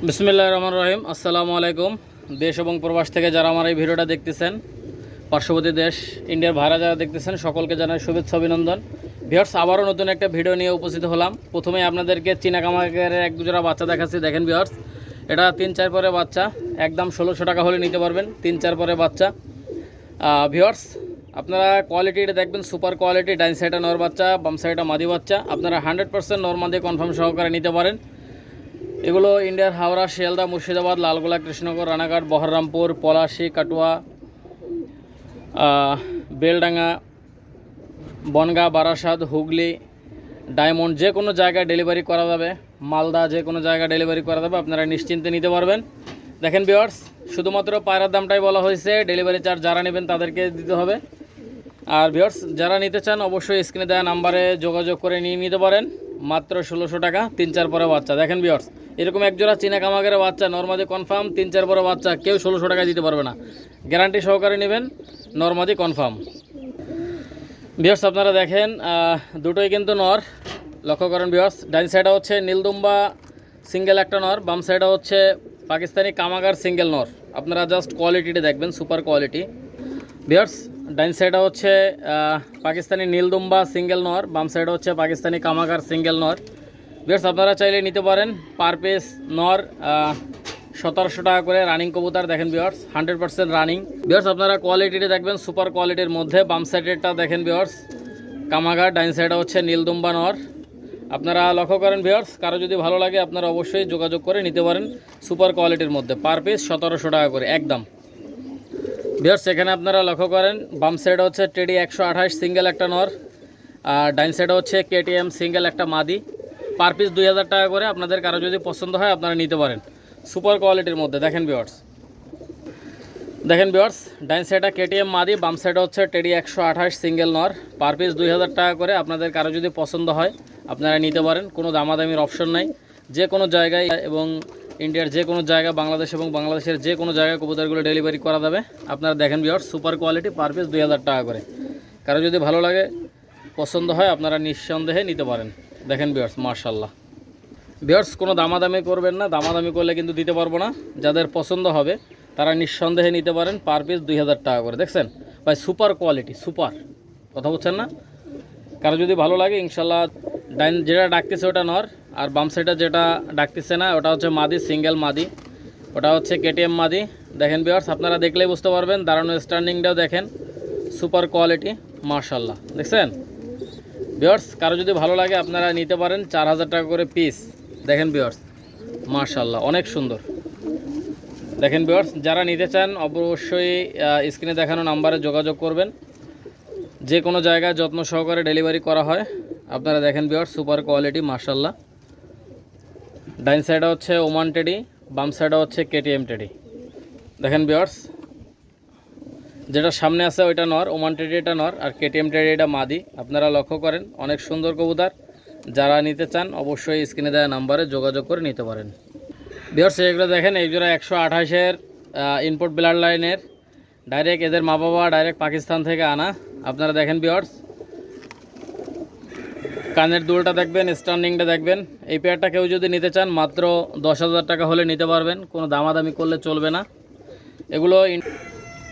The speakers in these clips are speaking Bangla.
বিসমিল্লাহির রহমানির রহিম। আসসালামু আলাইকুম। দেশ এবং প্রবাস থেকে যারা আমার এই ভিডিওটা দেখতেছেন, পার্শ্ববর্তী দেশ ইন্ডিয়ার ভাড়া যারা দেখতেছেন, সকলকে জানাই শুভেচ্ছা অভিনন্দন। ভিউয়ার্স, আবারও নতুন একটা ভিডিও নিয়ে উপস্থিত হলাম। প্রথমেই আপনাদেরকে চীনা কামাকের এক দুজোড়া বাচ্চা দেখাচ্ছি। দেখেন ভিউয়ার্স, এটা 3-4 পরে বাচ্চা, একদম 1600 টাকা হলে নিতে পারবেন। 3-4 পরে বাচ্চা। ভিউয়ার্স, আপনারা কোয়ালিটিটা দেখবেন, সুপার কোয়ালিটি। ডাইন সাইডে নর বাচ্চা, বাম সাইডে মাদি বাচ্চা। আপনারা 100% নর মাদি কনফার্ম সহকারে নিতে পারেন। এগুলো ইন্ডিয়ার হাওড়া, শিয়ালদা, মুর্শিদাবাদ, লালগোলা, কৃষ্ণনগর, রানাঘাট, বহরমপুর, পলাশী, কাটুয়া, বেলডাঙ্গা, বনগাঁ, বারাসাত, হুগলি, ডায়মন্ড, যে কোনো জায়গায় ডেলিভারি করা যাবে। মালদা, যে কোনো জায়গায় ডেলিভারি করা যাবে। আপনারা নিশ্চিন্তে নিতে পারবেন। দেখেন ভিউয়ার্স, শুধুমাত্র পায়রার দামটাই বলা হয়েছে, ডেলিভারি চার্জ যারা নেবেন তাদেরকে দিতে হবে। আর ভিউয়ার্স, যারা নিতে চান অবশ্যই স্ক্রিনে দেওয়া নাম্বারে যোগাযোগ করে নিয়ে নিতে পারেন। মাত্র 1600 টাকা, 3-4 পরে বাচ্চা। দেখেন ভিউয়ার্স, এরকম একজোড়া চীনা কামাকের বাচ্চা নরমাদি কনফার্ম, 3-4 পরে বাচ্চা, কেউ 1600 টাকা দিতে পারবে না। গ্যারান্টি সহকারে নেবেন, নরমাদি কনফার্ম। ভিউয়ার্স, আপনারা দেখেন দুটোই কিন্তু নর। লক্ষ্য করেন ভিউয়ার্স, ডাইন সাইডে হচ্ছে নীলদুম্বা সিঙ্গেল একটা নর, বাম সাইডে হচ্ছে পাকিস্তানি কামাগার সিঙ্গেল নর। আপনারা জাস্ট কোয়ালিটিটা দেখবেন, সুপার কোয়ালিটি। ভিউয়ার্স, ডাইন সাইডে হচ্ছে পাকিস্তানি নীলদুম্বা সিঙ্গেল নর, বাম সাইডে হচ্ছে পাকিস্তানি কামাগার সিঙ্গেল নর। ভিউয়ার্স, আপনারা চাইলে নিতে পারেন। পার পিস নর 1700 টাকা করে রানিং কবুতর। দেখেন ভিউয়ার্স, 100% রানিং। ভিউয়ার্স, আপনারা কোয়ালিটিটা দেখবেন, সুপার কোয়ালিটির মধ্যে। বাম সাইডেরটা দেখেন ভিউয়ার্স, কামাগার, ডাইন সাইডে হচ্ছে নীলদুম্বা নর। আপনারা লক্ষ্য করেন ভিউয়ার্স, কারো যদি ভালো লাগে আপনারা অবশ্যই যোগাযোগ করে নিতে পারেন। সুপার কোয়ালিটির মধ্যে পার পিস 1700 টাকা করে একদম। ভিউয়ার্স, এখানে আপনারা লক্ষ্য করেন, বাম সাইডে হচ্ছে টেডি 128 সিঙ্গেল একটা নর, আর ডাইন সাইডে হচ্ছে কেটিএম সিঙ্গেল একটা মাদি। পার পিস 2000 টাকা করে। আপনাদের কারো যদি পছন্দ হয় আপনারা নিতে পারেন, সুপার কোয়ালিটির মধ্যে। দেখেন ভিউয়ার্স, ডাইন সাইডে কেটিএম মাদি, বাম সাইডে হচ্ছে টেডি 128 সিঙ্গেল নর। পার পিস 2000 টাকা করে। আপনাদের কারো যদি পছন্দ হয় আপনারা নিতে পারেন, কোনো দামাদামির অপশন নাই। যে কোনো জায়গায় এবং ইন্ডিয়ার যে কোনো জায়গায়, বাংলাদেশ এবং বাংলাদেশের যে কোনো জায়গায় কবুতরগুলো ডেলিভারি করা যাবে। আপনারা দেখেন viewers, super quality, per piece 2000 টাকা করে। কারো যদি ভালো লাগে, পছন্দ হয়, আপনারা নিঃসন্দেহে নিতে পারেন। দেখেন ভিউয়ার্স, মাশাআল্লাহ। ভিউয়ার্স, কোনো দামাদামি করবেন না, দামাদামি করলে কিন্তু দিতে পারবো না। যাদের পছন্দ হবে তারা নিঃসন্দেহে নিতে পারেন, পার পিস 2000 টাকা করে। দেখছেন ভাই, সুপার কোয়ালিটি, সুপার। কথা বলছেন না? কারো যদি ভালো লাগে ইনশাল্লাহ। ডাইন যেটা ডাকতেছে ওটা নর, আর বাম সাইডে যেটা ডাকতেছে না ওটা হচ্ছে মাদি, সিঙ্গেল মাদি। ওটা হচ্ছে কেটিএম মাদি। দেখেন ভিউয়ার্স, আপনারা দেখলেই বুঝতে পারবেন। দাঁড়ানো স্ট্যান্ডিংটাও দেখেন, সুপার কোয়ালিটি, মাশাআল্লাহ। দেখছেন ভিউয়ার্স, কারো যদি ভালো লাগে আপনারা নিতে পারেন, 4000 টাকা করে পিস। দেখেন ভিউয়ার্স, মাশাআল্লাহ, অনেক সুন্দর। দেখেন ভিউয়ার্স, যারা নিতে চান অবশ্যই স্ক্রিনে দেখানো নাম্বারে যোগাযোগ করবেন। যে কোনো জায়গায় যত্ন সহকারে ডেলিভারি করা হয়। আপনারা দেখেন ভিউয়ার্স, সুপার কোয়ালিটি, মাশাআল্লাহ। ডাইন সাইডে হচ্ছে ওমান টেডি, বাম সাইডে হচ্ছে কেটিএম টেডি। দেখেন ভিউয়ার্স, যেটা সামনে আছে ওইটা নর, ওমান টেডি এটা নর, আর কেটিএম টেডি এটা মাদি। আপনারা লক্ষ্য করেন, অনেক সুন্দর কবুতর। যারা নিতে চান অবশ্যই স্ক্রিনে দেওয়া নাম্বারে যোগাযোগ করে নিতে পারেন। ভিউয়ার্স, এগুলো দেখেন, এই জোড়া 128-এর ইনপুট ব্লাড লাইনের, ডাইরেক্ট এদের মা বাবা ডাইরেক্ট পাকিস্তান থেকে আনা। আপনারা দেখেন ভিউয়ার্স, কানের দুলটা দেখবেন, স্ট্যান্ডিংটা দেখবেন। এই পেয়ারটা কেউ যদি নিতে চান মাত্র 10,000 টাকা হলে নিতে পারবেন, কোনো দামাদামি করলে চলবে না। এগুলো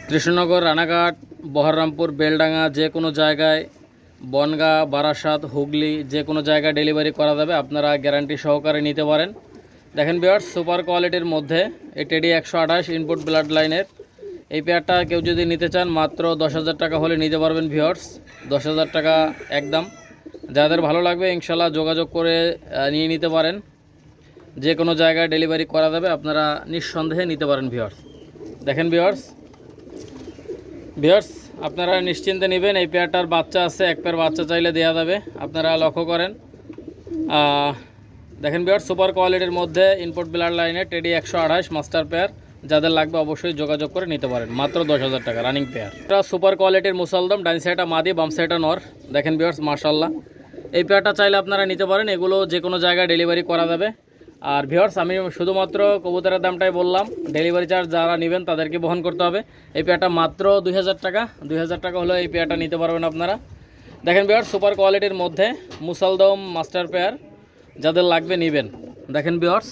কৃষ্ণনগর, রানাঘাট, বহরমপুর, বেলডাঙ্গা, যে কোনো জায়গায়, বনগাঁ, বারাসাত, হুগলি, যে কোনো জায়গায় ডেলিভারি করা যাবে। আপনারা গ্যারান্টি সহকারে নিতে পারেন। দেখেন ভিউয়ার্স, সুপার কোয়ালিটির মধ্যে এই টেডি 128 ইনপুট ব্লাড লাইনের এই পেয়ারটা কেউ যদি নিতে চান মাত্র 10,000 টাকা হলে নিতে পারবেন। ভিউয়ার্স, 10,000 টাকা একদম। যাদের ভালো লাগবে ইনশাল্লাহ যোগাযোগ করে নিয়ে নিতে পারেন। যে কোনো জায়গায় ডেলিভারি করা যাবে, আপনারা নিঃসন্দেহে নিতে পারেন। ভিউয়ার্স, দেখেন ভিউয়ার্স, আপনারা নিশ্চিন্তে নেবেন। এই পেয়ারটার বাচ্চা আছে, এক পেয়ার বাচ্চা চাইলে দেওয়া যাবে। আপনারা লক্ষ্য করেন। দেখেন ভিউয়ার্স, সুপার কোয়ালিটির মধ্যে ইনপুট ব্লাড লাইনে টেডি 128 মাস্টার পেয়ার। যাদের লাগবে অবশ্যই যোগাযোগ করে নিতে পারেন, মাত্র 10,000 টাকা রানিং পেয়ার। এটা সুপার কোয়ালিটির মুসালদম, ডাইন সাইডটা মাদি, বাম সাইডটা নর। দেখেন ভিউয়ার্স, মাশাআল্লাহ। এই পেয়ারটা চাইলে আপনারা নিতে পারেন। এগুলো যে কোনো জায়গায় ডেলিভারি করা যাবে। আর ভিউয়ার্স, আমি শুধুমাত্র কবুতরের দামটাই বললাম, ডেলিভারি চার্জ যারা নেবেন তাদেরকে বহন করতে হবে। এই পেয়ারটা মাত্র 2000 টাকা। 2000 টাকা হলে এই পেয়ারটা নিতে পারবেন আপনারা। দেখেন ভিউয়ার্স, সুপার কোয়ালিটির মধ্যে মুসালদম মাস্টার পেয়ার, যাদের লাগবে নেবেন। দেখেন ভিউয়ার্স,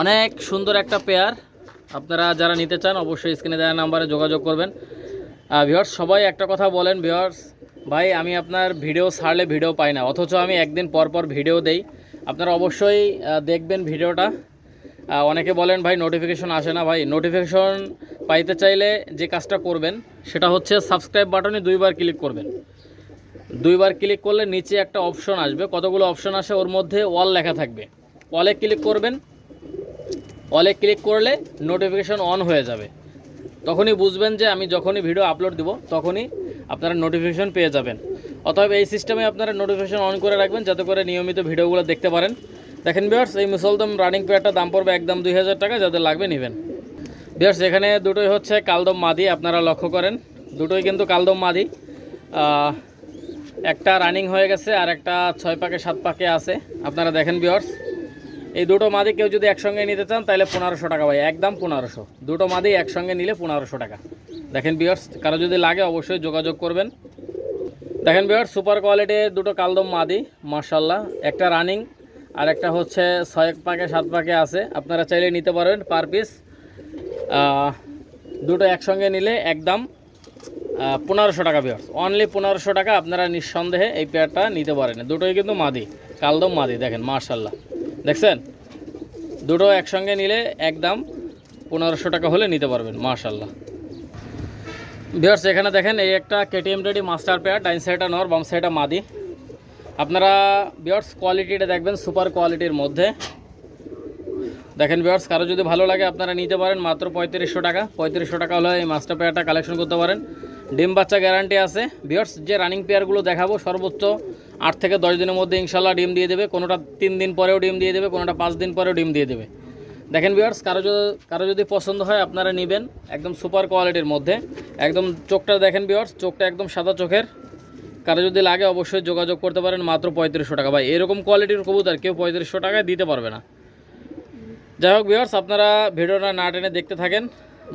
অনেক সুন্দর একটা পেয়ার। আপনারা যারা নিতে চান অবশ্যই স্ক্রিনে দেওয়া নাম্বারে যোগাযোগ করবেন। ভিউয়ার্স সবাই একটা কথা বলেন, ভিউয়ার্স ভাই আমি আপনার ভিডিও ছাড়লে ভিডিও পাই না, অথচ আমি একদিন পর পর ভিডিও দেই। আপনারা অবশ্যই দেখবেন ভিডিওটা। অনেকে বলেন ভাই নোটিফিকেশন আসে না। ভাই নোটিফিকেশন পাইতে চাইলে যে কাজটা করবেন সেটা হচ্ছে সাবস্ক্রাইব বাটনে 2বার ক্লিক করবেন। 2বার ক্লিক করলে নিচে একটা অপশন আসবে, কতগুলো অপশন আসে, ওর মধ্যে অল লেখা থাকবে। অলে ক্লিক করবেন। অলে ক্লিক করলে নোটিফিকেশন অন হয়ে যাবে। তখনই বুঝবেন যে আমি যখনই ভিডিও আপলোড দিব তখনই আপনারা নোটিফিকেশন পেয়ে যাবেন। অতএব এই সিস্টেমে আপনারা নোটিফিকেশন অন করে রাখবেন যাতে করে নিয়মিত ভিডিওগুলো দেখতে পারেন। দেখেন ভিউয়ার্স এই মুসলদম রানিং পেয়ারটা দাম পড়বে একদম 2000 টাকা, যাদের লাগবে নেবেন। ভিউয়ার্স এখানে দুটোই হচ্ছে কালদম মাদি, আপনারা লক্ষ্য করেন দুটোই কিন্তু কালদম মাদি। একটা রানিং হয়ে গেছে আর একটা 6 পাকে 7 পাকে আছে। আপনারা দেখেন ভিউয়ার্স এই দুটো মাদি কেউ যদি একসঙ্গে নিতে চান তাহলে 1500 টাকা ভাই, একদম 1500। দুটো মাদি একসঙ্গে নিলে 1500 টাকা। দেখেন ভিউয়ার্স কারো যদি লাগে অবশ্যই যোগাযোগ করবেন। দেখেন ভিউয়ার্স সুপার কোয়ালিটির দুটো কালদম মাদি মাশাআল্লাহ, একটা রানিং আর একটা হচ্ছে 6 পাকে 7 পাকে আছে। আপনারা চাইলে নিতে পারবেন পার পিস। দুটো একসঙ্গে নিলে একদম 1500 টাকা ভিউয়ার্স, অনলি 1500 টাকা। আপনারা নিঃসন্দেহে এই পেয়ারটা নিতে পারেন। দুটোই কিন্তু মাদি, কালদম মাদি। দেখেন মাশাআল্লাহ, দেখছেন দুটো একসঙ্গে নিলে একদম 1500 টাকা হলে নিতে পারবেন মাশাআল্লাহ। ভিউয়ার্স এখানে দেখেন এই একটা কেটিএম রেডি মাস্টার পেয়ার, ডাইন সাইডটা নর বাম সাইডটা মাদি। আপনারা ভিউয়ার্স কোয়ালিটিটা দেখবেন সুপার কোয়ালিটির মধ্যে। দেখেন ভিউয়ার্স কারো যদি ভালো লাগে আপনারা নিতে পারেন মাত্র 3500 টাকা। 3500 টাকা হলে এই মাস্টার পেয়ারটা কালেকশন করতে পারেন। ডিম বাচ্চা গ্যারান্টি আছে। ভিউয়ার্স যে রানিং পেয়ারগুলো দেখাবো সর্বোচ্চ 8 থেকে 10 দিনের মধ্যে ইনশাল্লাহ ডিম দিয়ে দেবে। কোনোটা 3 দিন পরেও ডিম দিয়ে দেবে, কোনোটা 5 দিন পরেও ডিম দিয়ে দেবে। দেখেন ভিউয়ার্স কারো যদি পছন্দ হয় আপনারা নেবেন, একদম সুপার কোয়ালিটির মধ্যে। একদম চোখটা দেখেন ভিউয়ার্স, চোখটা একদম সাদা চোখের। কারো যদি লাগে অবশ্যই যোগাযোগ করতে পারেন মাত্র 3500 টাকা। ভাই এরকম কোয়ালিটির কবুতর কেউ 3500 টাকায় দিতে পারবে না। যাই হোক ভিউয়ার্স আপনারা ভিডিওটা না টেনে দেখতে থাকেন।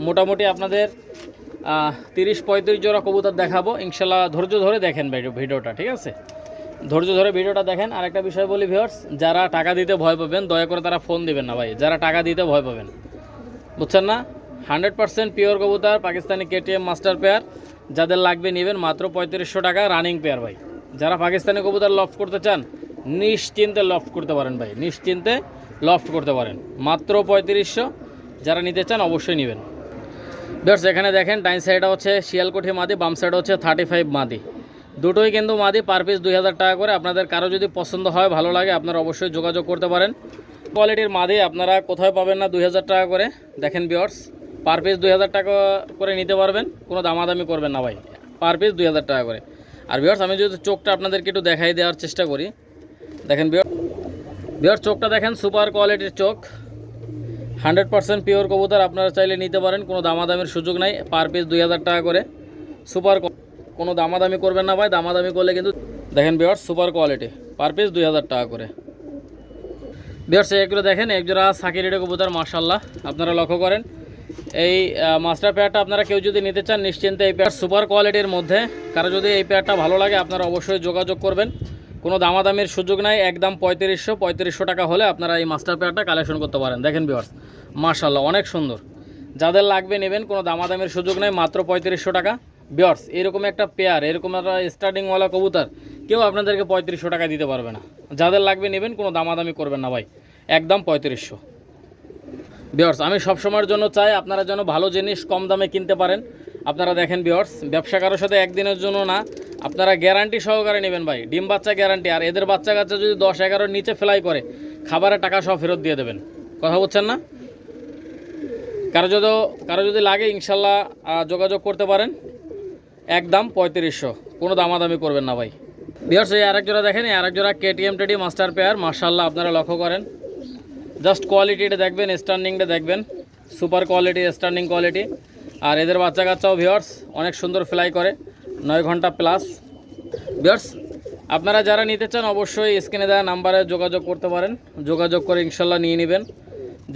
মোটামুটি আপনাদের 30-35 জোড়া কবুতর দেখাবো ইনশাল্লাহ। ধৈর্য ধরে দেখেন ভিডিওটা, ঠিক আছে? ধৈর্য ধরে ভিডিওটা দেখেন। আর একটা বিষয় বলি ভিউয়ার্স, যারা টাকা দিতে ভয় পাবেন দয়া করে তারা ফোন দিবেন না ভাই, যারা টাকা দিতে ভয় পাবেন, বুঝছেন না? 100% পিওর কবুতর পাকিস্তানি কেটিএম মাস্টার পেয়ার, যাদের লাগবে নেবেন মাত্র 3500 টাকা রানিং পেয়ার। ভাই যারা পাকিস্তানি কবুতর লফট করতে চান নিশ্চিন্তে লফট করতে পারেন ভাই, নিশ্চিন্তে লফট করতে পারেন মাত্র 3500। যারা নিতে চান অবশ্যই নেবেন। ভিউয়ার্স এখানে দেখেন ডাইন সাইডটা হচ্ছে শিয়ালকোঠি মাদি, বাম সাইড হচ্ছে 35 মাদি। দুটোই কিন্তু মাদি, পার পিস 2000 টাকা করে। আপনাদের কারো যদি পছন্দ হয় ভালো লাগে আপনারা অবশ্যই যোগাযোগ করতে পারেন। কোয়ালিটির মাদি আপনারা কোথায় পাবেন না 2000 টাকা করে। দেখেন ভিউয়ার্স পার পিস 2000 টাকা করে নিতে পারবেন, কোনো দামাদামি করবেন না ভাই, পার পিস 2000 টাকা করে। আর ভিউয়ার্স আমি যদি চোখটা আপনাদেরকে একটু দেখাই দেওয়ার চেষ্টা করি। দেখেন ভিউয়ার্স চোখটা দেখেন, সুপার কোয়ালিটির চোখ, 100% পিওর কবুতর। আপনারা চাইলে নিতে পারেন, কোনো দামাদামির সুযোগ নাই। পার পিস 2000 টাকা করে। সুপার, কোনো দামাদামি করবেন না ভাই, দামাদামি করলে কিন্তু। দেখেন viewers super quality, per piece 2000 টাকা করে। ভিউয়ার্স এগুলো দেখেন একজোড়া সাকির রেডি কবুতর মাশাআল্লাহ, আপনারা লক্ষ্য করেন। এই মাস্টার পেয়ারটা আপনারা কেউ যদি নিতে চান নিশ্চিন্তে এই পেয়ার সুপার কোয়ালিটির মধ্যে। কারো যদি এই পেয়ারটা ভালো লাগে আপনারা অবশ্যই যোগাযোগ করবেন, কোনো দামাদামির সুযোগ নাই। একদম 3500 টাকা হলে আপনারা এই মাস্টার পেয়ারটা কালেকশন করতে পারেন। দেখেন ভিউয়ার্স মাশাআল্লাহ অনেক সুন্দর, যাদের লাগবে নেবেন, কোনো দামাদামির সুযোগ নেই, মাত্র 3500 টাকা। ভিউয়ার্স এরকম একটা পেয়ার, এরকম একটা স্টার্টিংওয়ালা কবুতর কেউ আপনাদেরকে 3500 টাকা দিতে পারবে না। যাদের লাগবে নেবেন, কোনো দামাদামি করবেন না ভাই, একদম 3500। ভিউয়ার্স আমি সবসময়ের জন্য চাই আপনারা যেন ভালো জিনিস কম দামে কিনতে পারেন। আপনারা দেখেন ভিউয়ার্স ব্যবসা কারোর সাথে একদিনের জন্য না, আপনারা গ্যারান্টি সহকারে নেবেন ভাই, ডিম বাচ্চা গ্যারান্টি। আর এদের বাচ্চা কাচ্চা যদি 10-11 নিচে ফ্লাই করে খাবারের টাকা সব ফেরত দিয়ে দেবেন, কথা বলছেন না? কারো যদি লাগে ইনশাল্লাহ যোগাযোগ করতে পারেন, একদম 3500, কোনো দামাদামি করবেন না ভাই। ভিউয়ার্স এই আরেক জোড়া দেখেন, এই আরেক জোড়া কেটিএম টেডি মাস্টার পেয়ার মাশাআল্লাহ, আপনারা লক্ষ্য করেন। জাস্ট কোয়ালিটিটা দেখবেন, স্ট্যান্ডিংটা দেখবেন, সুপার কোয়ালিটি, স্ট্যান্ডিং কোয়ালিটি। আর এদের বাচ্চা কাচ্চাও ভিউয়ার্স অনেক সুন্দর ফ্লাই করে, 9 ঘন্টা প্লাস। ভিউয়ার্স আপনারা যারা নিতে চান অবশ্যই স্ক্রিনে দেওয়া নাম্বারে যোগাযোগ করতে পারেন, যোগাযোগ করে ইনশাল্লাহ নিয়ে নেবেন।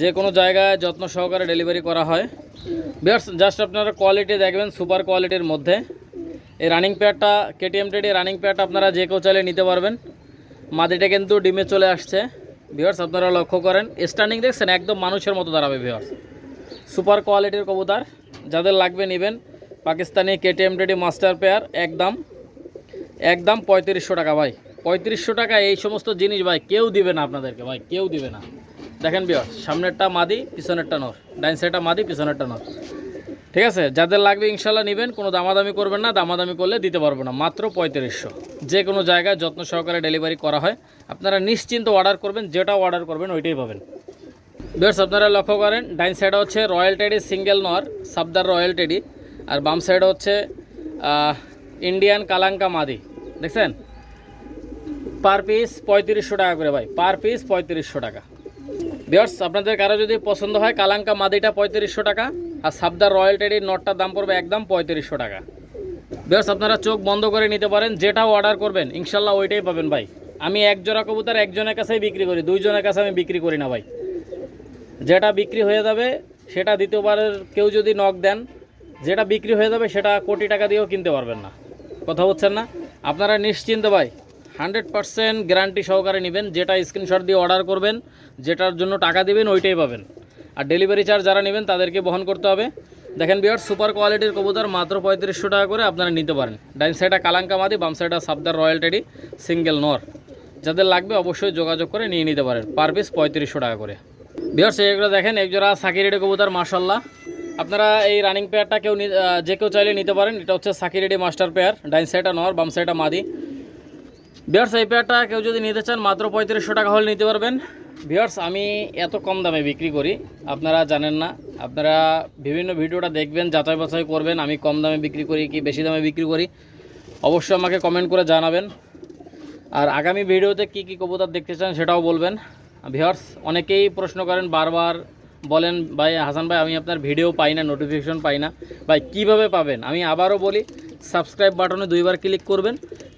যে কোনো জায়গায় যত্ন সহকারে ডেলিভারি করা হয়। ভিউয়ার্স জাস্ট আপনারা কোয়ালিটি দেখবেন, সুপার কোয়ালিটির মধ্যে। এই রানিং পেয়ারটা কেটিএম টেডি রানিং পেয়ারটা আপনারা যে কেউ চাইলে নিতে পারবেন। মাদিটা কিন্তু ডিমে চলে আসছে, ভিউয়ার্স আপনারা লক্ষ্য করেন, স্ট্যান্ডিং দেখছেন একদম মানুষের মতো দাঁড়াবে ভিউয়ার্স। সুপার কোয়ালিটির কবুতর, যাদের লাগবে নেবেন। Pakistani KTM teddy master pair, একদম 3500 টাকা ভাই। 3500 টাকা এই সমস্ত জিনিস ভাই কেউ দিবে না আপনাদেরকে, ভাই কেউ দিবে না। দেখেন ভিউয়ার্স, সামনেরটা মাদি, পিছনেরটা নর, ডাইন সাইডটা মাদি, পিছনেরটা নর। ঠিক আছে, যাদের লাগবে ইনশাল্লাহ নেবেন, কোনো দামাদামি করবেন না, দামাদামি করলে দিতে পারবো না। মাত্র 3500, যে কোনো জায়গায় যত্ন সহকারে ডেলিভারি করা হয়। আপনারা নিশ্চিন্ত অর্ডার করবেন, যেটা অর্ডার করবেন ওইটাই পাবেন। ভিউয়ার্স আপনারা লক্ষ্য করেন, ডাইন সাইডে হচ্ছে রয়্যাল টেডি সিঙ্গেল নর, সাবদার রয়্যাল টেডি, আর বাম সাইডে হচ্ছে ইন্ডিয়ান কালাঙ্কা মাদি। দেখছেন, পার পিস 3500 টাকা করে ভাই, পার পিস 3500 টাকা। ভিউয়ার্স আপনাদের কারো যদি পছন্দ হয়, কালাঙ্কা মাদিটা 3500 টাকা, আর সাবদার রয়্যাল টেডির নটটার দাম পড়বে একদম 3500 টাকা। ভিউয়ার্স আপনারা চোখ বন্ধ করে নিতে পারেন, যেটাও অর্ডার করবেন ইনশাল্লাহ ওইটাই পাবেন ভাই। আমি এক জোড়া কবুতর একজনের কাছেই বিক্রি করি, দুইজনের কাছে আমি বিক্রি করি না ভাই। যেটা বিক্রি হয়ে যাবে সেটা দ্বিতীয়বারের কেউ যদি নক দেন, যেটা বিক্রি হয়ে যাবে সেটা কোটি টাকা দিয়েও কিনতে পারবেন না। কথা বলছেন না? আপনারা নিশ্চিন্তে ভাই 100% গ্যারান্টি সহকারে নেবেন। যেটা স্ক্রিনশট দিয়ে অর্ডার করবেন, যেটার জন্য টাকা দিবেন ওইটাই পাবেন। আর ডেলিভারি চার্জ যারা নেবেন তাদেরকে বহন করতে হবে। দেখেন ভিউয়ার্স, সুপার কোয়ালিটির কবুতর মাত্র 3500 টাকা করে আপনারা নিতে পারেন। ডাইন সাইডে কালাঙ্কা মাদি, বাম সাইডে সাবদার রয়্যাল টেডি সিঙ্গেল নর। যাদের লাগবে অবশ্যই যোগাযোগ করে নিয়ে নিতে পারেন, পার পিস 3500 টাকা করে। ভিউয়ার্স এগুলো দেখেন, একজোড়া সাকিরেডি কবুতর মাশাআল্লাহ। আপনারা এই রানিং পেয়ারটা যে কেউ চাইলে নিতে পারেন। এটা হচ্ছে সাকিরেডি মাস্টার পেয়ার, ডাইন সাইডটা নর, বাম সাইডটা মাদি। ভিউয়ার্স এই পেয়ারটা কেউ যদি নিতে চান মাত্র 3500 টাকা হলে নিতে পারবেন। ভিউয়ার্স আমি এত কম দামে বিক্রি করি, আপনারা জানেন না। আপনারা বিভিন্ন ভিডিওটা দেখবেন, যাচাই বাছাই করবেন, আমি কম দামে বিক্রি করি কি বেশি দামে বিক্রি করি, অবশ্যই আমাকে কমেন্ট করে জানাবেন। আর আগামী ভিডিওতে কি কি কবুতর দেখতে চান সেটাও বলবেন। ভিউয়ার্স অনেকেই প্রশ্ন করেন, বারবার বলেন, ভাই হাসান ভাই আমি আপনার ভিডিও পাই না, নোটিফিকেশন পাই না। ভাই কিভাবে পাবেন? আমি আবারও বলি, সাবস্ক্রাইব বাটনে 2বার ক্লিক করবেন,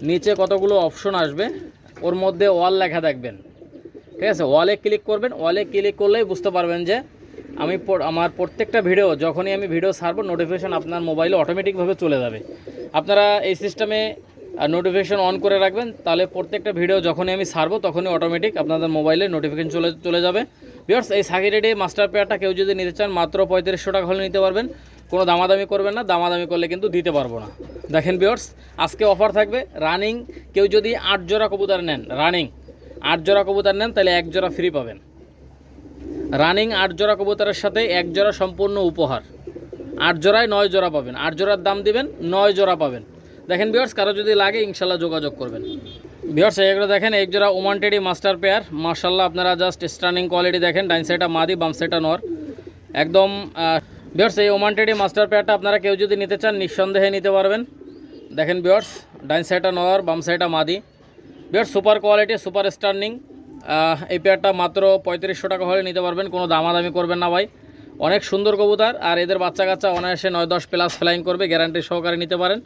নিচে কতগুলো অপশন আসবে, ওর মধ্যে অল লেখা দেখবেন। ঠিক আছে, ওয়ালে ক্লিক করবেন। ওয়ালে ক্লিক করলেই বুঝতে পারবেন যে আমার প্রত্যেকটা ভিডিও, যখনই আমি ভিডিও ছাড়বো নোটিফিকেশন আপনার মোবাইলে অটোমেটিকভাবে চলে যাবে। আপনারা এই সিস্টেমে নোটিফিকেশন অন করে রাখবেন, তাহলে প্রত্যেকটা ভিডিও যখনই আমি ছাড়বো তখনই অটোমেটিক আপনাদের মোবাইলে নোটিফিকেশন চলে যাবে। ভিউয়ার্স এই সাকিরেডি মাস্টার পেয়ারটা কেউ যদি নিতে চান মাত্র 3500 টাকা হলে নিতে পারবেন। কোনো দামাদামি করবেন না, দামাদামি করলে কিন্তু দিতে পারবো না। দেখেন ভিউয়ার্স, আজকে অফার থাকবে রানিং। কেউ যদি 8 জোড়া কবুতর নেন, রানিং 8 জোড়া কবুতর নেন, তাহলে 1 জোড়া ফ্রি পাবেন। রানিং 8 জোড়া কবুতরের সাথে 1 জোড়া সম্পূর্ণ উপহার। 8 জোড়ায় 9 জোড়া পাবেন, 8 জোড়ার দাম দিবেন, 9 জোড়া পাবেন। দেখেন ভিউয়ার্স, কারো যদি লাগে ইনশাল্লাহ যোগাযোগ করবেন। ভিউয়ার্স এগুলো দেখেন, এক জোড়া ওমান টেডি মাস্টার পেয়ার মাশাআল্লাহ। আপনারা জাস্ট স্টার্নিং কোয়ালিটি দেখেন, ডাইন সাইডটা মাদি, বাম সাইডটা নর, একদম। ভিউয়ার্স এই ওমান টেডি মাস্টার পেয়ারটা আপনারা কেউ যদি নিতে চান নিঃসন্দেহে নিতে পারবেন। দেখেন ভিউয়ার্স, ডাইন সাইডটা নর, বাম সাইডটা মাদি। Viewers super quality, super stunning. এই পেয়ারটা মাত্র 3500 টাকা হলে নিতে পারবেন। কোনো দামাদামি করবেন না ভাই, অনেক সুন্দর কবুতর। আর এদের বাচ্চা কাচ্চা অনায়াসে 9-10 প্লাস ফ্লাইং করবে, গ্যারান্টি সহকারে নিতে পারেন।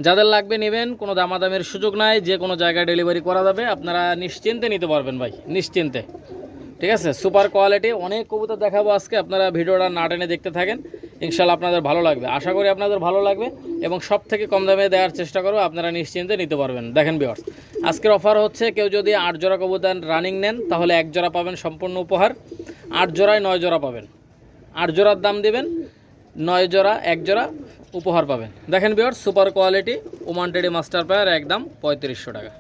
যাদের লাগবে নেবেন, কোনো দামাদামের সুযোগ নাই, যে কোনো জায়গায় ডেলিভারি করা যাবে। আপনারা নিশ্চিন্তে নিতে পারবেন ভাই, নিশ্চিন্তে। ঠিক আছে, সুপার কোয়ালিটি অনেক কবুতর দেখাবো আজকে। আপনারা ভিডিওটা না টেনে দেখতে থাকেন, ইনশাল্লাহ আপনাদের ভালো লাগবে। আশা করি আপনাদের ভালো লাগবে এবং সব থেকে কম দামে দেওয়ার চেষ্টা করবো, আপনারা নিশ্চিন্তে নিতে পারবেন। দেখেন ভিউয়ার্স, আজকের অফার হচ্ছে কেউ যদি 8 জোড়া কবুতর রানিং নেন তাহলে 1 জোড়া পাবেন সম্পূর্ণ উপহার। 8 জোড়ায় 9 জোড়া পাবেন। 8 জোড়ার দাম দিবেন, 9 জোড়া 1 জোড়া উপহার পাবেন। দেখেন viewers, super quality Oman teddy master pair একদম 3500 টাকা।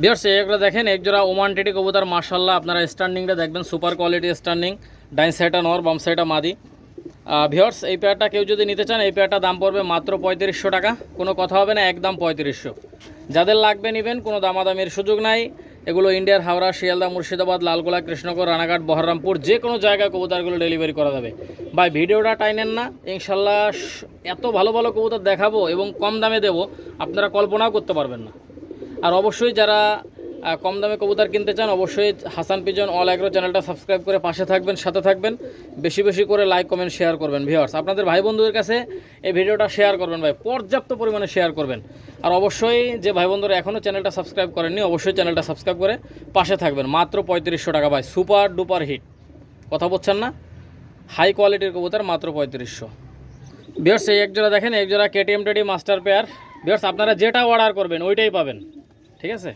ভিউয়ার্স এগুলো দেখেন, এক জোড়া ওমান টেডি কবুতর মাশাআল্লাহ। আপনারা স্ট্যান্ডিংটা দেখবেন, সুপার কোয়ালিটি স্ট্যান্ডিং, ডাইন সাইডটা নর, বাম সাইডটা মাদি। ভিউয়ার্স এই পেয়ারটা কেউ যদি নিতে চান, এই পেয়ারটা দাম পড়বে মাত্র 3500 টাকা। কোনো কথা হবে না, একদম 3500। যাদের লাগবে নেবেন, কোনো দামাদামির সুযোগ নাই। এগুলো ইন্ডিয়ার হাওড়া, শিয়ালদা, মুর্শিদাবাদ, লালগোলা, কৃষ্ণনগর, রানাঘাট, বহরমপুর, যে কোনো জায়গায় কবুতরগুলো ডেলিভারি করা যাবে। ভাই ভিডিওটা টাইনেন না, ইনশাল্লাহ এত ভালো ভালো কবুতর দেখাবো এবং কম দামে দেবো, আপনারা কল্পনাও করতে পারবেন না। আর অবশ্যই যারা কম দামে কবুতর কিনতে চান, অবশ্যই হাসান পিজন অল অ্যাগ্রো চ্যানেলটা সাবস্ক্রাইব করে পাশে থাকবেন, সাথে থাকবেন। বেশি বেশি করে লাইক কমেন্ট শেয়ার করবেন। ভিউয়ার্স আপনাদের ভাই বন্ধুদের কাছে এই ভিডিওটা শেয়ার করবেন ভাই, পর্যাপ্ত পরিমাণে শেয়ার করবেন। আর অবশ্যই যে ভাই বন্ধুরা এখনও চ্যানেলটা সাবস্ক্রাইব করেননি, অবশ্যই চ্যানেলটা সাবস্ক্রাইব করে পাশে থাকবেন। মাত্র 3500 টাকা ভাই, সুপার ডুপার হিট। কথা বলছেন না, হাই কোয়ালিটির কবুতর মাত্র 3500। ভিউয়ার্স এই এক জোড়া দেখেন, এক জোড়া KTM teddy master pair. Viewers আপনারা যেটা অর্ডার করবেন ওইটাই পাবেন, ঠিক আছে।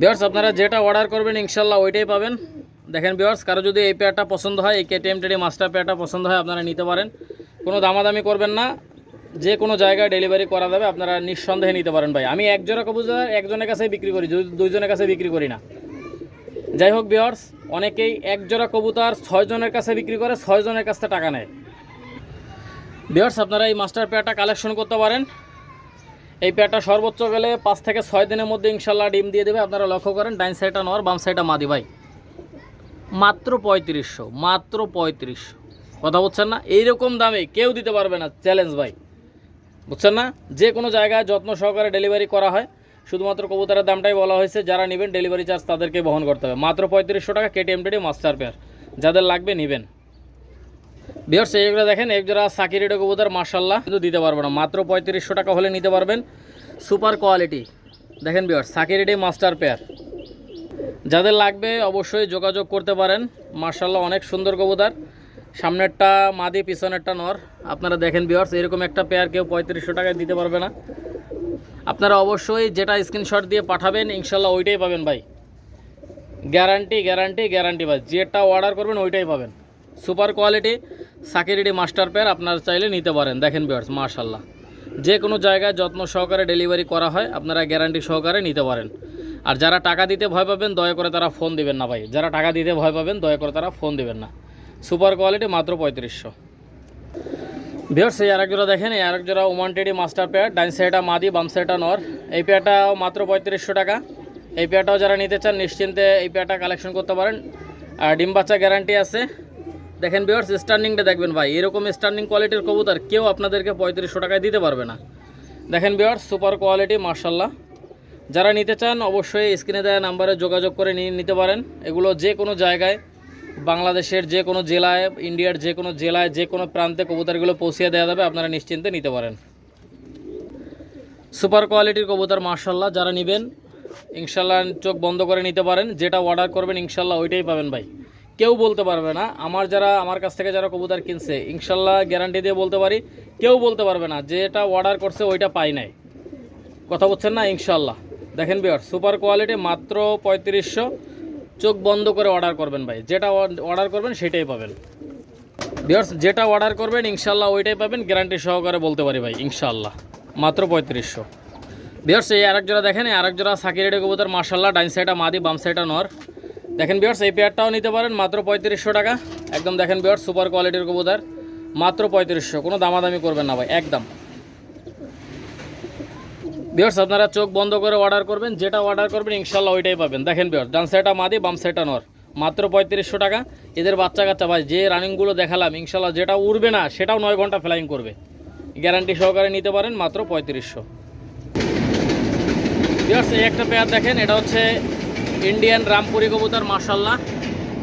ভিউয়ার্স আপনারা যেটা অর্ডার করবেন ইনশাল্লাহ ওইটাই পাবেন। দেখেন ভিউয়ার্স, কারো যদি এই পেয়ারটা পছন্দ হয়, এই কেটিএম টেডি মাস্টার পেয়ারটা পছন্দ হয়, আপনারা নিতে পারেন। কোনো দামাদামি করবেন না, যে কোনো জায়গায় ডেলিভারি করা যাবে, আপনারা নিঃসন্দেহে নিতে পারেন ভাই। আমি এক জোড়া কবুতর একজনের কাছেই বিক্রি করি, দুইজনের কাছে বিক্রি করি না। যাই হোক ভিউয়ার্স, অনেকেই এক জোড়া কবুতর 6 জনের কাছে বিক্রি করে, 6 জনের কাছ থেকে টাকা নেয়। ভিউয়ার্স আপনারা এই মাস্টার পেয়ারটা কালেকশন করতে পারেন। এই পেয়ারটা সর্বোচ্চ গেলে 5 থেকে 6 দিনের মধ্যে ইনশাল্লাহ ডিম দিয়ে দেবে। আপনারা লক্ষ্য করেন, ডাইন সাইডটা নর, বাম সাইডটা মাদি ভাই। মাত্র 3500, মাত্র 3500। কথা বুঝছেন না? এইরকম দামে কেউ দিতে পারবে না, চ্যালেঞ্জ ভাই, বুঝছেন না? যে কোনো জায়গায় যত্ন সহকারে ডেলিভারি করা হয়, শুধুমাত্র কবুতরের দামটাই বলা হয়েছে। যারা নেবেন ডেলিভারি চার্জ তাদেরকে বহন করতে হবে। মাত্র 3500 টাকা কেটিএম টেডি মাস্টার পেয়ার, যাদের লাগবে নেবেন। ভিউয়ার্স এইগুলো দেখেন, এক জোড়া সাকিরেডো কবুতর মাশাআল্লাহ, কিন্তু দিতে পারবো না, মাত্র 3500 টাকা হলে নিতে পারবেন। সুপার কোয়ালিটি দেখেন ভিউয়ার্স, সাকিরেডি মাস্টার পেয়ার, যাদের লাগবে অবশ্যই যোগাযোগ করতে পারেন। মাশাআল্লাহ অনেক সুন্দর কবুতর, সামনেরটা মাদি, পিছনেরটা নর। আপনারা দেখেন ভিউয়ার্স, এরকম একটা পেয়ার কেউ 3500 টাকায় দিতে পারবে না। আপনারা অবশ্যই যেটা স্ক্রিনশট দিয়ে পাঠাবেন ইনশাল্লাহ ওইটাই পাবেন ভাই, গ্যারান্টি গ্যারান্টি গ্যারান্টি ভাই। যেটা অর্ডার করবেন ওইটাই পাবেন। সুপার কোয়ালিটি সাকিরেডি মাস্টার পেয়ার, আপনারা চাইলে নিতে পারেন। দেখেন ভিউয়ার্স মাশাআল্লাহ, যে কোনো জায়গায় যত্ন সহকারে ডেলিভারি করা হয়, আপনারা গ্যারান্টি সহকারে নিতে পারেন। আর যারা টাকা দিতে ভয় পাবেন দয়া করে তারা ফোন দিবেন না ভাই, যারা টাকা দিতে ভয় পাবেন দয়া করে তারা ফোন দিবেন না। সুপার কোয়ালিটি মাত্র 3500। ভিউয়ার্স এই আরেক জোড়া দেখেন, এই আরেক জোড়া ওমান টেডি মাস্টার পেয়ার, ডাইন সাইডটা মাদি, বাম সাইডটা নর। এই পেয়ারটাও মাত্র 3500 টাকা। এই পেয়ারটাও যারা নিতে চান নিশ্চিন্তে এই পেয়ারটা কালেকশন করতে পারেন। আর ডিম বাচ্চা গ্যারান্টি আছে। দেখেন ভিউয়ার্স, স্টার্নিংটা দেখবেন ভাই, এরকম স্টার্নিং কোয়ালিটির কবুতর কেউ আপনাদেরকে 3500 টাকায় দিতে পারবে না। দেখেন ভিউয়ার্স, সুপার কোয়ালিটি মাশাআল্লাহ। যারা নিতে চান অবশ্যই স্ক্রিনে দেওয়া নাম্বারে যোগাযোগ করে নিয়ে নিতে পারেন। এগুলো যে কোনো জায়গায়, বাংলাদেশের যে কোনো জেলায়, ইন্ডিয়ার যে কোনো জেলায়, যে কোনো প্রান্তে কবুতরগুলো পৌঁছিয়ে দেওয়া যাবে, আপনারা নিশ্চিন্তে নিতে পারেন। সুপার কোয়ালিটির কবুতর মাশাআল্লাহ, যারা নেবেন ইনশাল্লাহ চোখ বন্ধ করে নিতে পারেন। যেটা অর্ডার করবেন ইনশাল্লাহ ওইটাই পাবেন ভাই, কেউ বলতে পারবে না। আমার কাছ থেকে যারা কবুতর কিনছে ইনশাল্লাহ গ্যারান্টি দিয়ে বলতে পারি, কেউ বলতে পারবে না যেটা অর্ডার করছে ওইটা পাই নাই। কথা বলছেন না? ইনশাল্লাহ। দেখেন ভিউয়ার্স, সুপার কোয়ালিটি মাত্র 3500, চোখ বন্ধ করে অর্ডার করবেন ভাই, যেটা অর্ডার করবেন সেটাই পাবেন। ভিউয়ার্স যেটা অর্ডার করবেন ইনশাল্লাহ ওইটাই পাবেন, গ্যারান্টি সহকারে বলতে পারি ভাই ইনশাল্লাহ। মাত্র 3500। ভিউয়ার্স এই আরেক জোড়া দেখেন, এই আরেক জোড়া সাকিরেডি কবুতর মাশাআল্লাহ, ডাইন সাইডটা মাদি, বাম সাইডটা নর। দেখেন ভিউয়ার্স এই পেয়ারটাও নিতে পারেন মাত্র 3500 টাকা একদম। দেখেন ভিউয়ার্স, সুপার কোয়ালিটির কবুতর মাত্র 3500, কোনো দামাদামি করবেন না ভাই একদম। ভিউয়ার্স আপনারা চোখ বন্ধ করে অর্ডার করবেন, যেটা অর্ডার করবেন ইনশাল্লাহ ওইটাই পাবেন। দেখেন ভিউয়ার্স, ডান সাইডটা মাদি, বাম সাইডটা নর, মাত্র 3500 টাকা। এদের বাচ্চা কাচ্চা ভাই, যে রানিংগুলো দেখালাম ইনশাল্লাহ যেটা উড়বে না সেটাও 9 ঘন্টা ফ্লাইং করবে, গ্যারান্টি সহকারে নিতে পারেন মাত্র 3500। ভিউয়ার্স এই একটা পেয়ার দেখেন, এটা হচ্ছে ইন্ডিয়ান রামপুরি কবুতর মাশাআল্লাহ।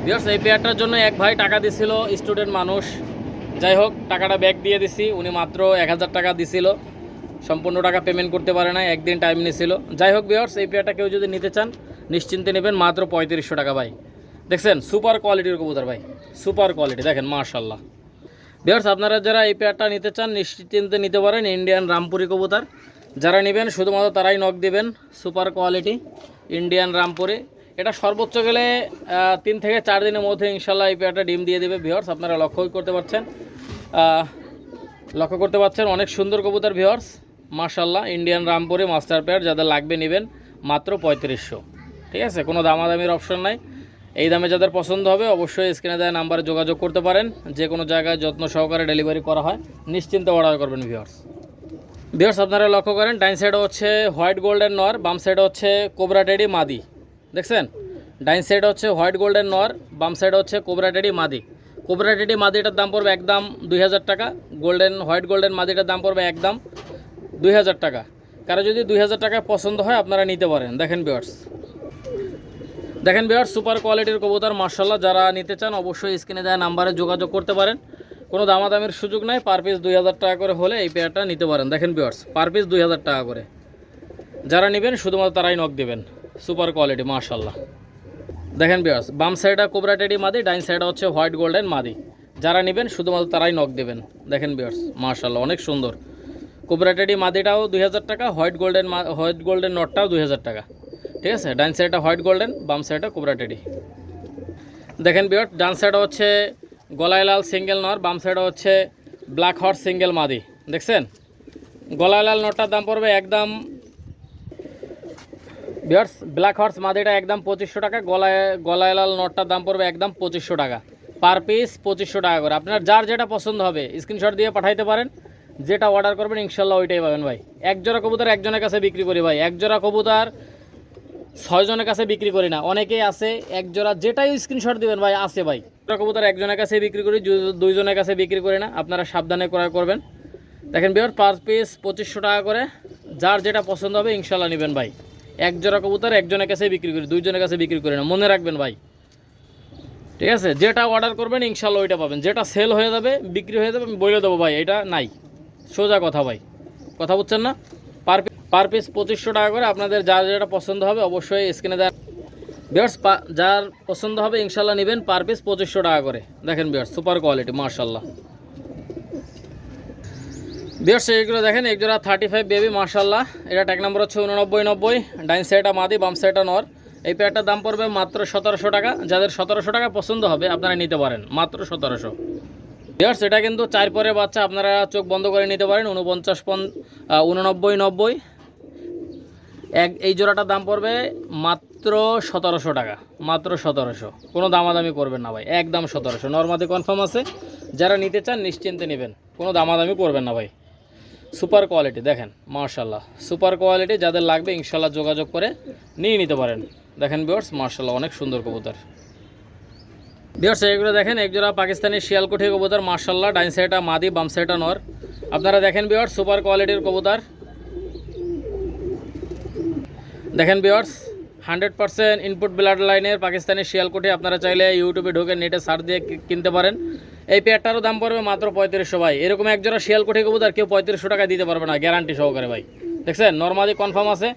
ভিউয়ার্স এই পেয়ারটার জন্য এক ভাই টাকা দিছিল, স্টুডেন্ট মানুষ, যাই হোক টাকাটা ব্যাক দিয়ে দিছি। উনি মাত্র 1000 টাকা দিছিল, সম্পূর্ণ টাকা পেমেন্ট করতে পারে না, একদিন টাইম নিয়েছিল। যাই হোক ভিউয়ার্স এই পেয়ারটা কেউ যদি নিতে চান নিশ্চিন্তে নেবেন মাত্র 3500 টাকা ভাই। দেখছেন সুপার কোয়ালিটির কবুতর ভাই, সুপার কোয়ালিটি দেখেন মাশাআল্লাহ। ভিউয়ার্স আপনারা যারা এই পেয়ারটা নিতে চান নিশ্চিন্তে নিতে পারেন, ইন্ডিয়ান রামপুরি কবুতর। যারা নেবেন শুধুমাত্র তারাই নক দিবেন। সুপার কোয়ালিটি ইন্ডিয়ান রামপুরি, এটা সর্বোচ্চ গেলে 3 থেকে 4 দিনের মধ্যে ইনশাল্লাহ এই পেয়ারটা ডিম দিয়ে দেবে। ভিউয়ার্স আপনারা লক্ষ্য করতে পারছেন, অনেক সুন্দর কবুতর ভিউয়ার্স মাশাআল্লাহ। ইন্ডিয়ান রামপুরি মাস্টার পেয়ার, যাদের লাগবে নেবেন মাত্র 3500। ঠিক আছে, কোনো দামাদামির অপশন নাই। এই দামে যাদের পছন্দ হবে অবশ্যই স্ক্রিনে দেওয়া নাম্বারে যোগাযোগ করতে পারেন। যে কোনো জায়গায় যত্ন সহকারে ডেলিভারি করা হয়, নিশ্চিন্তে অর্ডার করবেন ভিউয়ার্স আপনারা লক্ষ্য করেন, ডাইন সাইডে হচ্ছে হোয়াইট গোল্ডেন নর, বাম সাইডে হচ্ছে কোবরা টেডি মাদি। দেখছেন, ডাইন সাইডে হচ্ছে হোয়াইট গোল্ডেন নর, বাম সাইডে হচ্ছে কোবরা টেডি মাদি। কোবরা টেডি মাদিটার দাম পড়বে একদম 2000 টাকা, হোয়াইট গোল্ডেন মাদিটার দাম পড়বে একদম 2000 টাকা। কারো যদি 2000 টাকায় পছন্দ হয় আপনারা নিতে পারেন। দেখেন ভিউয়ার্স সুপার কোয়ালিটির কবুতর মাশাআল্লাহ। যারা নিতে চান অবশ্যই স্ক্রিনে দেওয়া নাম্বারে যোগাযোগ করতে পারেন, কোনো দামাদামির সুযোগ নাই। পার পিস 2000 টাকা করে হলে এই পেয়ারটা নিতে পারেন। দেখেন ভিউয়ার্স পার পিস 2000 টাকা করে, যারা নেবেন শুধুমাত্র তারাই নক দেবেন। সুপার কোয়ালিটি মাশাআল্লাহ। দেখেন ভিউয়ার্স বাম সাইডে কোবরা টেডি মাদি, ডাইন সাইডে হচ্ছে হোয়াইট গোল্ডেন মাদি। যারা নেবেন শুধুমাত্র তারাই নক দেবেন। দেখেন ভিউয়ার্স মাশাআল্লাহ অনেক সুন্দর। কোবরা টেডি মাদিটাও 2000 টাকা, হোয়াইট গোল্ডেন নটটাও 2000 টাকা। ঠিক আছে, ডান সাইডটা হোয়াইট গোল্ডেন, বাম সাইডটা কোবরা টেডি। দেখেন বিয়ার, ডান সাইডে হচ্ছে গলায় লাল সিঙ্গেল নর, বাম সাইডে হচ্ছে ব্ল্যাক হর্স সিঙ্গেল মাদি। দেখছেন, গলায় লাল নরটার দাম পড়বে একদম বিয়ার্স, ব্ল্যাক হর্স মাদিটা একদম 2500 টাকা, গলায় লাল নটটার দাম পড়বে একদম 2500 টাকা, পার পিস 2500 টাকা করে। আপনার যার যেটা পছন্দ হবে স্ক্রিনশট দিয়ে পাঠাইতে পারেন, যেটা অর্ডার করবেন ইনশাল্লাহ ওইটাই পাবেন ভাই। এক জোড়া কবুতর একজনের কাছে বিক্রি করি ভাই, এক জোড়া কবুতর 6 জনের কাছে বিক্রি করি না, অনেকেই আছে এক জোড়া, যেটাই স্ক্রিনশট দিবেন ভাই আছে ভাই। জোড়া কবুতর একজনের কাছে বিক্রি করি, 2 জনের কাছে বিক্রি করি না, আপনারা সাবধানে ক্রয় করবেন। দেখেন বিয়ার, পার পিস 2500 টাকা করে, যার যেটা পছন্দ হবে ইনশাল্লাহ নেবেন ভাই। এক জোড়া কবুতর একজনের কাছে বিক্রি করি, 2 জনের কাছে বিক্রি করি না, মনে রাখবেন ভাই। ঠিক আছে, যেটা অর্ডার করবেন ইনশাল্লাহ ওইটা পাবেন, যেটা সেল হয়ে যাবে বিক্রি হয়ে যাবে আমি বলে দেবো ভাই, এটা নাই, সোজা কথা ভাই, কথা বুঝছেন না। পার পিস 2500 টাকা করে, আপনাদের যার যেটা পছন্দ হবে অবশ্যই স্ক্রিনে দেওয়া বিয়ার্স, যার পছন্দ হবে ইনশাল্লাহ নেবেন, পার পিস 2500 টাকা করে। দেখেন বিয়ার্স, সুপার কোয়ালিটি মাশাল্লাহ। বিয়ার্স এইগুলো দেখেন, এক জোড়া 35 বেবি মাশাল্লাহ, এটা ট্যাগ নাম্বার হচ্ছে 8990, ডাইন সাইডটা মাদি, বাম সাইডটা নর। এই পেয়ারটার দাম পড়বে মাত্র 1700 টাকা, যাদের 1700 টাকা পছন্দ হবে আপনারা নিতে পারেন, মাত্র 1700। বিয়ার্স এটা কিন্তু 4 পরে বাচ্চা, আপনারা চোখ বন্ধ করে নিতে পারেন, 8990। এই জোড়াটার দাম পড়বে মাত্র 1700 টাকা, মাত্র 1700, কোনো দামাদামি করবেন না ভাই, একদম 1700। নর্মাদি কনফার্ম আছে, যারা নিতে চান নিশ্চিন্তে নেবেন, কোনো দামাদামি করবেন না ভাই। সুপার কোয়ালিটি দেখেন মাশাল্লাহ, সুপার কোয়ালিটি, যাদের লাগবে ইনশাল্লাহ যোগাযোগ করে নিয়ে নিতে পারেন। দেখেন বিয়ার্স মাশাল্লাহ, অনেক সুন্দর কবুতর। বিয়ার্স এগুলো দেখেন, এক জোড়া পাকিস্তানি শিয়ালকুঠি কবুতর মাশাল্লাহ, ডাইন সাইডটা মাদি, বাম সাইডটা নর। আপনারা দেখেন বিয়ার্স, সুপার কোয়ালিটির কবুতর। দেখেন বিয়ার্স, 100% ইনপুট ব্লাড লাইনের পাকিস্তানি শিয়ালকুঠি, আপনারা চাইলে ইউটিউবে ঢুকে নেটে সার্চ দিয়ে কিনতে পারেন। এই পেয়ারটারও দাম পড়বে মাত্র 3500 ভাই। এরকম এক জোড়া শিয়ালকুঠি কবুতর কেউ 3500 টাকা দিতে পারবে না, গ্যারান্টি সহকারে ভাই। দেখছেন, নর্মালি কনফার্ম আছে,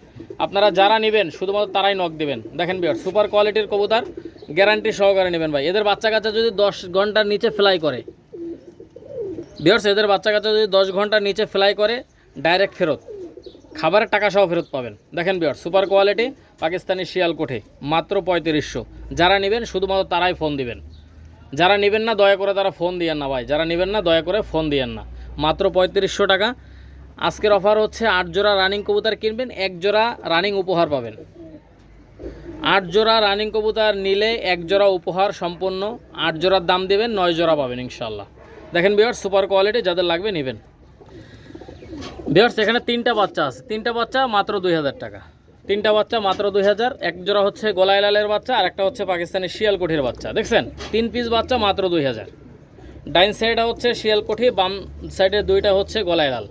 আপনারা যারা নেবেন শুধুমাত্র তারাই নক দেবেন। দেখেন বিয়ার্স, সুপার কোয়ালিটির কবুতর, গ্যারান্টি সহকারে নেবেন ভাই। এদের বাচ্চা কাচ্চা যদি 10 ঘন্টার নিচে ফ্লাই করে বিয়ার্স, এদের বাচ্চা কাচ্চা যদি 10 ঘন্টার নিচে ফ্লাই করে ডাইরেক্ট ফেরত, খাবারের টাকা সহ ফেরত পাবেন। দেখেন বিয়ার্স, সুপার কোয়ালিটি পাকিস্তানি শিয়ালকুঠি, মাত্র 3500। যারা নেবেন শুধুমাত্র তারাই ফোন দিবেন, যারা নেবেন না দয়া করে তারা ফোন দিয়েন না ভাই, যারা নেবেন না দয়া করে ফোন দিয়েন না। মাত্র 3500 টাকা। আজকের অফার হচ্ছে 8 জোড়া রানিং কবুতর কিনবেন, 1 জোড়া রানিং উপহার পাবেন। 8 জোড়া রানিং কবুতর নিলে 1 জোড়া উপহার সম্পূর্ণ, 8 জোড়ার দাম দেবেন, 9 জোড়া পাবেন ইনশাল্লাহ। দেখেন বিয়ার্স, সুপার কোয়ালিটি, যাদের লাগবে নেবেন। বিয়ার্স এখানে 3টা বাচ্চা আছে, 3টা বাচ্চা মাত্র 2000 টাকা, 3টা বাচ্চা মাত্র 2000। এক জোড়া হচ্ছে গলায় লালের বাচ্চা, আর একটা হচ্ছে পাকিস্তানি শিয়ালকুঠির বাচ্চা। দেখছেন, 3 পিস বাচ্চা মাত্র 2000। ডাইন সাইডে হচ্ছে শিয়ালকুঠি, বাম সাইডে 2টা হচ্ছে গলায় লাল।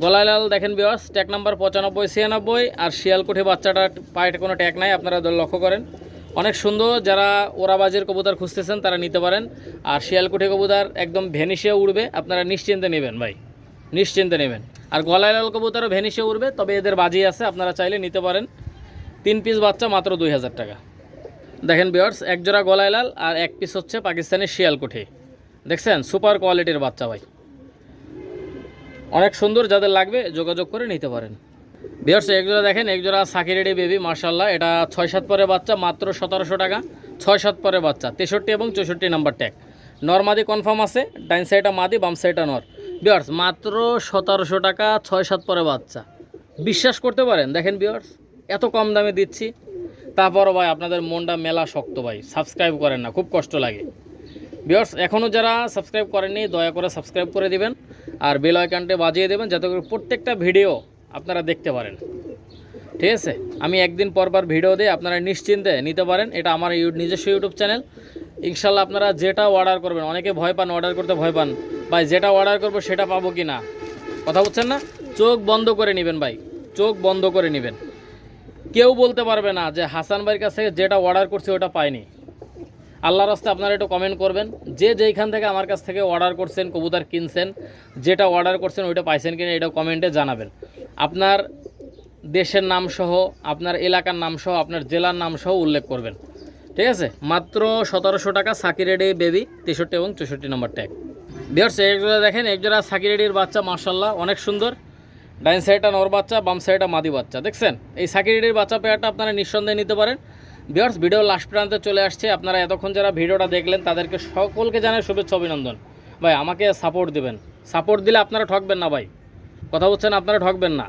গলায় লাল দেখেন বিয়ার্স, ট্যাগ নাম্বার 9596, আর শিয়ালকুঠি বাচ্চাটা পায়ে কোনো ট্যাগ নাই, আপনারা লক্ষ্য করেন। অনেক সুন্দর, যারা ওরাবাজের কবুতর খুঁজতেছেন তারা নিতে পারেন। আর শিয়ালকুঠি কবুতর একদম ভেনিশে উড়বে, আপনারা নিশ্চিন্তে নেবেন ভাই, নিশ্চিন্তে নেবেন। আর গলায় লাল কবুতরও ভেনিশে উড়বে, তবে এদের বাজি আছে, আপনারা চাইলে নিতে পারেন। 3 পিস বাচ্চা মাত্র 2000 টাকা। দেখেন বিয়ার্স, এক জোড়া গলায় লাল আর 1 পিস হচ্ছে পাকিস্তানি শিয়ালকুঠি। দেখছেন, সুপার কোয়ালিটির বাচ্চা ভাই, অনেক সুন্দর, যাদের লাগবে যোগাযোগ করে নিতে পারেন। বিয়ার্স এক জোড়া দেখেন, এক জোড়া সাকিরেডি বেবি মাশাল্লাহ, এটা 6-7 পরে বাচ্চা, মাত্র 1700 টাকা। 6-7 পরে বাচ্চা, 63 এবং 64 নাম্বার ট্যাগ। নর মাদি কনফার্ম আছে, ডাইন সাইডটা মাদি, বাম সাইডটা নর। বিয়ার্স মাত্র 1700 টাকা, 6-7 পরে বাচ্চা, বিশ্বাস করতে পারেন। দেখেন বিয়ার্স, এত কম দামে দিচ্ছি, তারপরও ভাই আপনাদের মনটা মেলা শক্ত ভাই, সাবস্ক্রাইব করেন না, খুব কষ্ট লাগে। বিয়ার্স এখনও যারা সাবস্ক্রাইব করেননি দয়া করে সাবস্ক্রাইব করে দিবেন, আর বেল আইকনটা বাজিয়ে দেবেন, যাতে করে প্রত্যেকটা ভিডিও আপনারা দেখতে পারেন। ঠিক আছে, আমি একদিন পর ভিডিও দিই, আপনারা নিশ্চিন্তে নিতে পারেন। এটা আমার নিজস্ব ইউটিউব চ্যানেল। ইনশাল্লাহ আপনারা যেটা অর্ডার করবেন, অনেকে ভয় পান, অর্ডার করতে ভয় পান ভাই, যেটা অর্ডার করবো সেটা পাবো কি না, কথা বুঝছেন না? চোখ বন্ধ করে নেবেন ভাই, চোখ বন্ধ করে নেবেন। কেউ বলতে পারবে না যে হাসান ভাইয়ের কাছ থেকে যেটা অর্ডার করছে ওটা পাইনি। আল্লাহর রাস্তায় আপনারা একটু কমেন্ট করবেন, যে যেইখান থেকে আমার কাছ থেকে অর্ডার করছেন, কবুতর কিনছেন, যেটা অর্ডার করছেন ওইটা পাইছেন কিনা, এটা কমেন্টে জানাবেন। আপনার দেশের নাম সহ, আপনার এলাকার নাম সহ, আপনার জেলার নাম সহ উল্লেখ করবেন। ঠিক আছে, মাত্র 1700 টাকা, সাকিরেডি বেবি, 63 এবং 64 নম্বর ট্যাগ। বিয়ার্স একজোড়া দেখেন, একজোড়া সাকিরেডির বাচ্চা মাশাল্লাহ অনেক সুন্দর। ডাইন সাইডটা নর বাচ্চা, বাম সাইডটা মাদি বাচ্চা। দেখছেন এই সাকিরেটির বাচ্চা পেয়ারটা আপনারা নিঃসন্দেহে নিতে পারেন। ভিউয়ার্স, ভিডিও লাস্ট প্রান্তে চলে আসছে। আপনারা এতক্ষণ যারা ভিডিওটা দেখলেন তাদেরকে সকলকে জানাই শুভেচ্ছা অভিনন্দন। ভাই আমাকে সাপোর্ট দিবেন, সাপোর্ট দিলে আপনারা ঠকবেন না ভাই, কথা বলছেন, আপনারা ঠকবেন না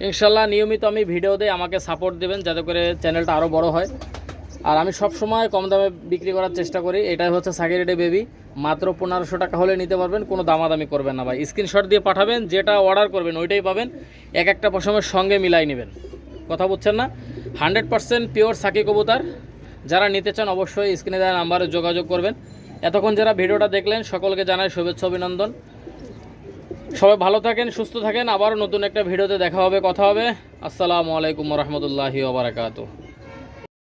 ইনশাল্লাহ। নিয়মিত আমি ভিডিও দিই, আমাকে সাপোর্ট দিবেন যাতে করে চ্যানেলটা আরও বড় হয়। আর আমি সব সময় কম দামে বিক্রি করার চেষ্টা করি। এটাই হচ্ছে সাকিরেটে বেবি, মাত্র 1500 টাকা হলে নিতে পারবেন, কোনো দামাদামি করবেন না ভাই। স্ক্রিনশট দিয়ে পাঠাবেন, যেটা অর্ডার করবেন ওইটাই পাবেন, এক একটা পশমের সঙ্গে মিলাই নেবেন, কথা বুঝছেন না। 100% পিওর সাকি কবুতর। যারা নিতে চান অবশ্যই স্ক্রিনে দেওয়া নাম্বারে যোগাযোগ করবেন। এতক্ষণ যারা ভিডিওটা দেখলেন সকলকে জানাই শুভেচ্ছা অভিনন্দন। সবাই ভালো থাকেন, সুস্থ থাকেন। আবারও নতুন একটা ভিডিওতে দেখা হবে, কথা হবে। আসসালামু আলাইকুম রহমতুল্লাহি ওয়া বারাকাতুহু।